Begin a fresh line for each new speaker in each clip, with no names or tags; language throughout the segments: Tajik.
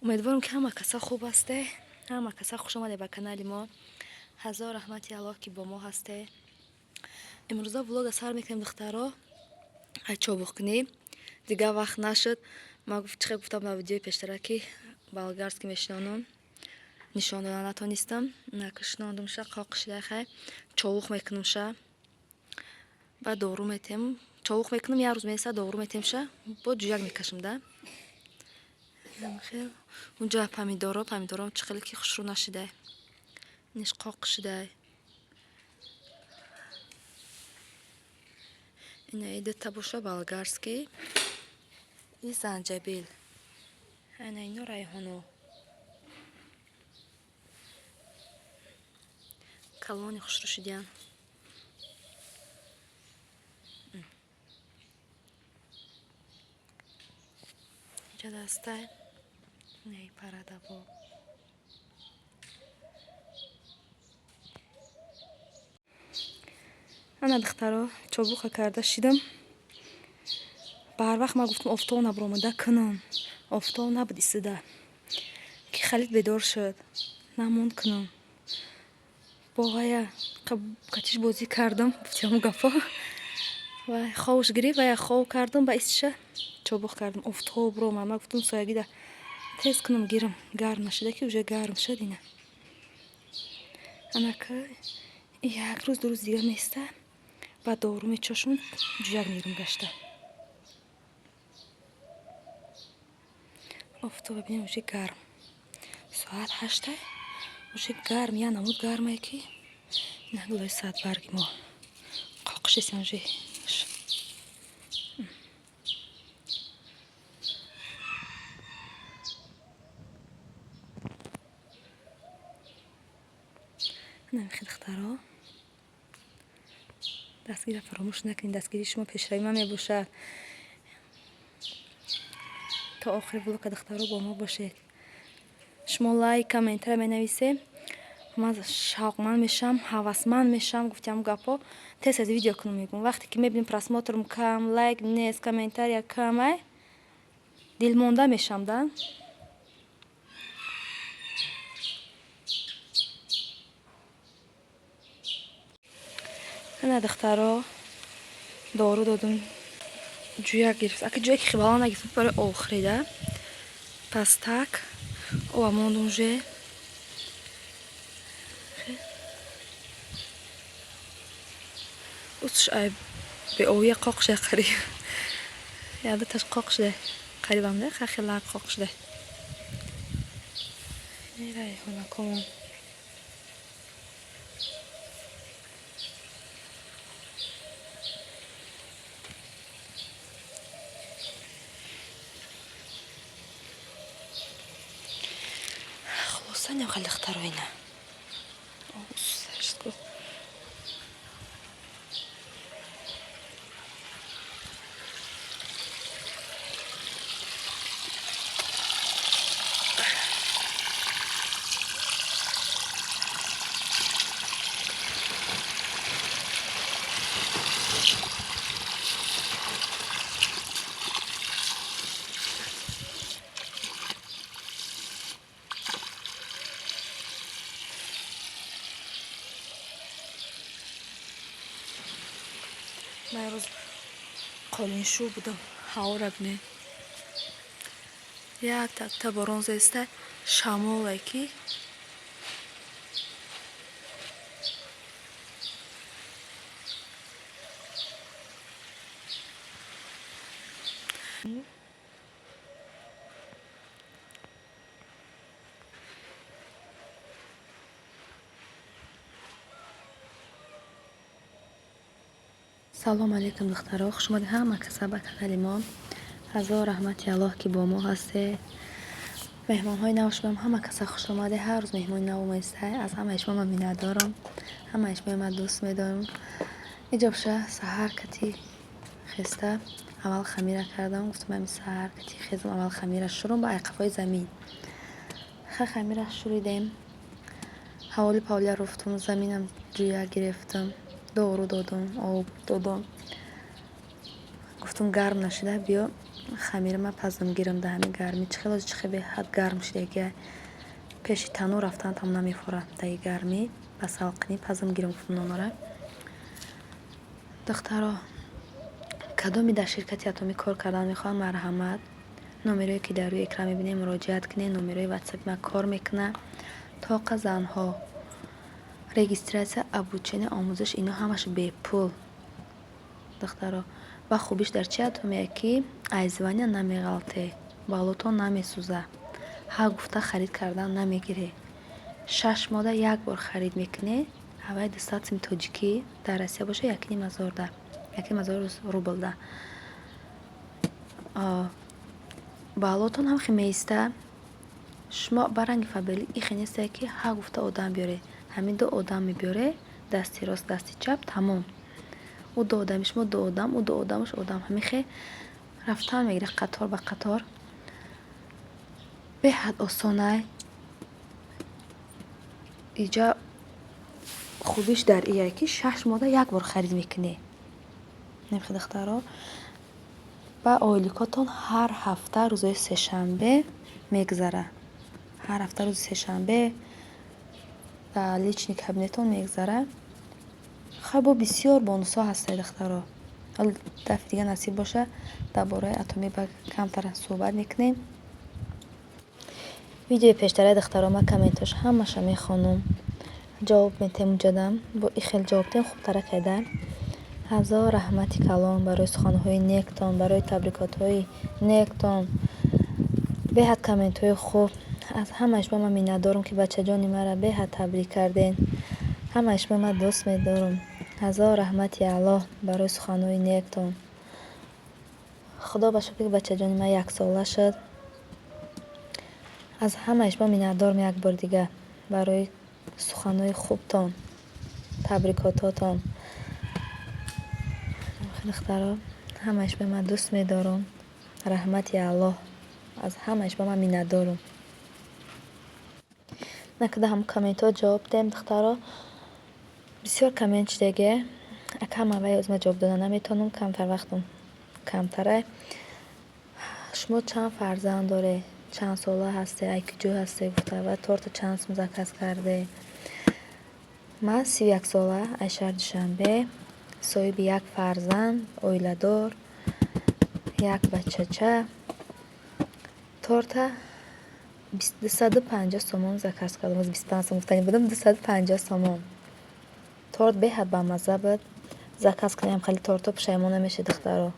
امیدوارم که همه کسا خوب هسته، همه کسا خوش آمده به کانال ما. هزار رحمت الله که با ما هسته. امروزا влог سر میکنیم دخترا ای چابک کنیم دیگه وقت نشد. ما گفتم در ویدیو پیشترکی болгарский میشنانم نشان دادن نتونستم نکشناندم شه قاقش دخه چابک میکنم شه و دورو میتیم چابک میکنم یه روز میسه دورو میتیم شه با جوجک میکشم ده خیلی اونجا پامیدورم چقدر که خوش رو نشده نیش قاق شده. این ایده تبوشه болгарский این زنجبیل اینو ریحانو کلانی خوش رو شدیان اینجا دسته نه پرده با انا دخترا چابوخه کرده شدم. بر وقت ما گفتم افتاد نبرامده کنم افتاد نبود ایستاده که خالد بیدار شد نموند کنم باقای کتیش بازی کردم بفتیم گفا و خوش گریف و خو کردم با ایستشه چابوخ کردم افتاد برام ما گفتم سایگی ده تیز کنم گیرم گرم نشده که уже گرم شد اینه انا که یک روز دو روز دیگه میسته و دورو میچاشون جوجک میرم گشته افتاد ببینیم уже گرم ساعت 8 уже گرم یا نمود گرمه که نگوی ساعت برگی ما قاقشی سنجی نمیخید دخترها دستگیر فراموش نکنید دستگیری شما پیشروی من میباشد تا آخر ولوگ دخترها با ما باشید شما لایک کامنت را بنویسید من شوقمند میشم هوسمند میشم گفتم گپا تست از ویدیو کنم میگم وقتی که میبینم просмотрم کم لایک نیست کامنتاریا کمه دلمونده میشم да انا دخترها دارو دادم جویا گرفت اگه جویا که خیلی نگرفت برای آخری ده پس تک او اماندون جه اوتش ای به اوی قاقش ده قریب یاده تش قاقش ده قریب هم ده خیلی لگ قاقش ده نیره هونه کمان خلاصا نخل دخترها اینه من روز قالینشو بودم هوا را بینه یک تا بارون زسته شمال که سلام علیکم دخترها خوش اومدید همه کسا به کانال ما هزار رحمت الله که با ما هسته مهمان های نوش بهم همه کسا خوش اومده هر روز مهمان نو میسته از همه شما من میندارم همه شما من دوست میدارم اینجا بشه سحر کتی خسته اول خمیره کردم گفتم من سحر کتی خیزم اول خمیره شروع با ایقفای زمین خمیره شروعیدیم حوالی پاولی رفتم زمینم جویا گرفتم دورو دادم آب دادم گفتم گرم نشده بیا хамирама пазм гирам да ҳами гармӣ чихелози беҳад гарм шудега пеши танӯр рафтан там намефора даи гармӣ ба салқинӣ пазм гирам фунонора духтаро кадоми дар ширкати атомӣ кор кардан мехоҳанд марҳамат номерое ки дар рӯи экран мебинем муроҷиат кунед номерои ватсапи ман кор мекунад тоқа занҳо регистратсия обучение омӯзиш ино ҳамаш бепул духтаро ва хубиш дар чи атомия ки айзвания намеғалте балутон намесӯза ҳа гуфта харид кардан намегирӣ 6 мода як бор харид мекунӣ ҳаваи 200 сими тоҷикӣ дар россия боша 1,5 рубл да балотон ҳам химеиста шумо баранги фабрили ихе несте ки ҳа гуфта одам биёре ҳамин 2 одам мебиёре дасти рост дасти чап тамом ӯ 2 одами шумо 2 одам ӯ 2 одамаш одам ҳамихе рафтан мегире қатор ба қатор беҳад осонай иҷа хубиш дар ия ки 6 мода як бор харид мекунӣ набихи духтаро ба ойликотон ҳар ҳафта рӯзои сешанбе мегзара ҳар ҳафта рӯзи сешанбе ба лични кабинетон мегзара хабо бисёр бонусҳо ҳастаи духтаро ҳали дафъи дига насиб боша дар бораи атомӣ ба камтар суҳбат мекунем видеои пештараи духтаро ма комментош ҳамаша мехонум ҷавоб метем муҷаддам бо и хел ҷавоб дем хубтара кайда ҳазор раҳмати калон барои суханҳои нектон барои табрикотҳои нектон беҳад комментҳои хуб аз ҳамаи шумо ман миннатдорам ки бачаҷони мара беҳад табрик карден ҳамаи шумо ман дӯст медорам ҳазор раҳмати аллоҳ барои суханҳои нектон худо ба шукри бачаҷони ман 1 сола шуд аз ҳамаи шумо миннатдорам як бор дига барои суханҳои хубтон табрикототон духтаро ҳамаи шумо ман дӯст медорам раҳмати аллоҳ аз ҳамаи шумо ман миннатдорам накада ҳам комментҳо ҷавоб дем духтаро бисёр коммент шудеге акамавай озма ҷавоб дода наметавонам камтар вақтам камтара шумо чанд фарзанд доре чанд сола ҳасте айкиҷо ҳасте гуфта ва торта чанд сум заказ карде ман 31 сола айшар душанбе соҳиби 1 фарзанд оиладор 1 бачача торта 250 сомон заказ кардам 25 сом гуфтани будам 250 сомон торт беҳад бамазза буд заказ кунем хали торто пушаймон намешед духтаро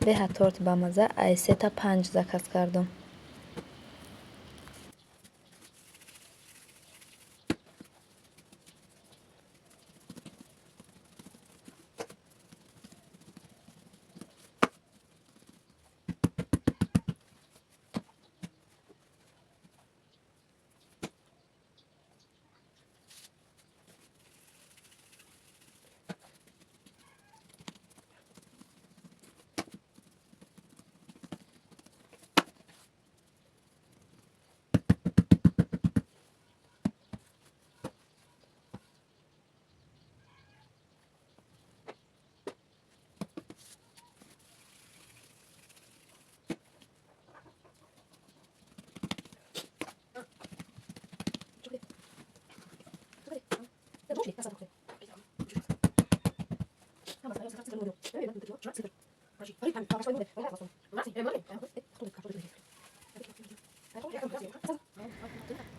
беҳад торти бамазза айсета 5 заказ кардам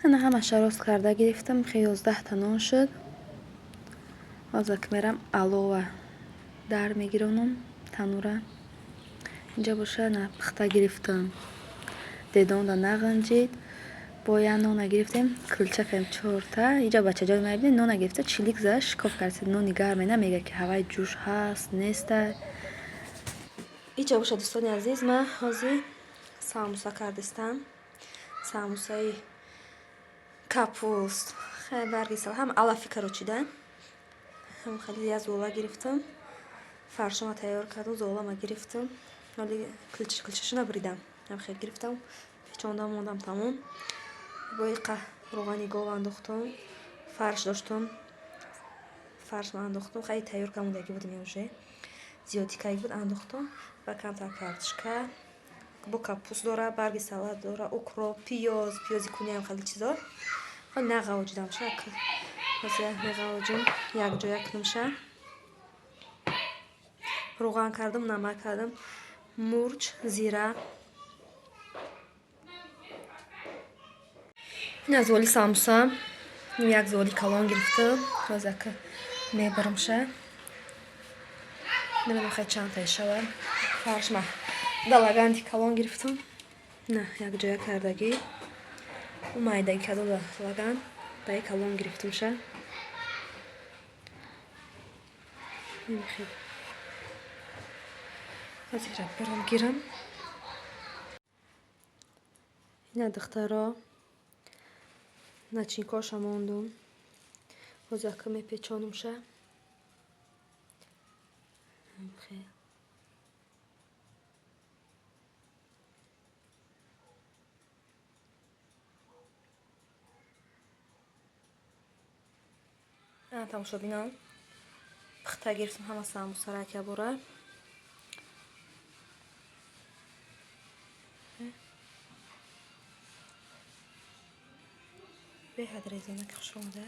ана ҳамаша рост карда гирифтам 11 та нон шуд ҳозир ки мерам алова дар мегиронам танура инҷа боша на пухта гирифтам дедонда нағанҷид бо я нона гирифтем кулча кардем 4 та инҷа бачаҷони ма бинед нона гирифта чилик зада шикоф кард нони гарме намега ки ҳаваи ҷӯш ҳаст неста инҷа боша дӯстони азиз ма ҳозир самуса кардистам самусаи капуст барги сал ҳам алафи карочида ҳам хали я зола гирифтам фаршома тайёр кардам золама гирифтам вале кулчашона буридам ҳам хел гирифтам печондам мондам тамом бои рӯғани гов андохтам фарш доштам фаршма андохтам хеле тайёр карда мондаги будам уже зиёди кайг буд андохтам ва камтар картишка бо капуст дора, барги салат дора, укроп, пиёзи куниам хеле чизо. Ҳол нағавҷидам ша ҳозир меғавҷум якҷоя кунам ша. Руған кардам, намак кардам, мурч, зира. ин аз воли самбуса як золи калон гирифтам. Ҳозир ка мебарам ша. Намедонам хай чанд тае шавад. Фаршма далаганди калон гирифтам. На якҷоя кардагӣ. Майдаги каду лаган даи калон гирифтам ша. ҳозир барам гирам. ина духтаро начинкоша мондум. ҳозир ка мепечонам ша. тамошобинон пухта гирифтам ҳама самбусаро якябора. беҳад резонаки хуш омада.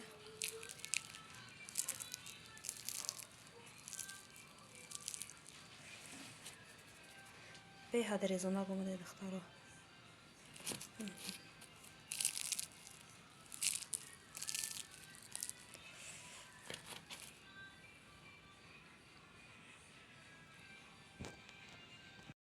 беҳад резонак омада духтаро.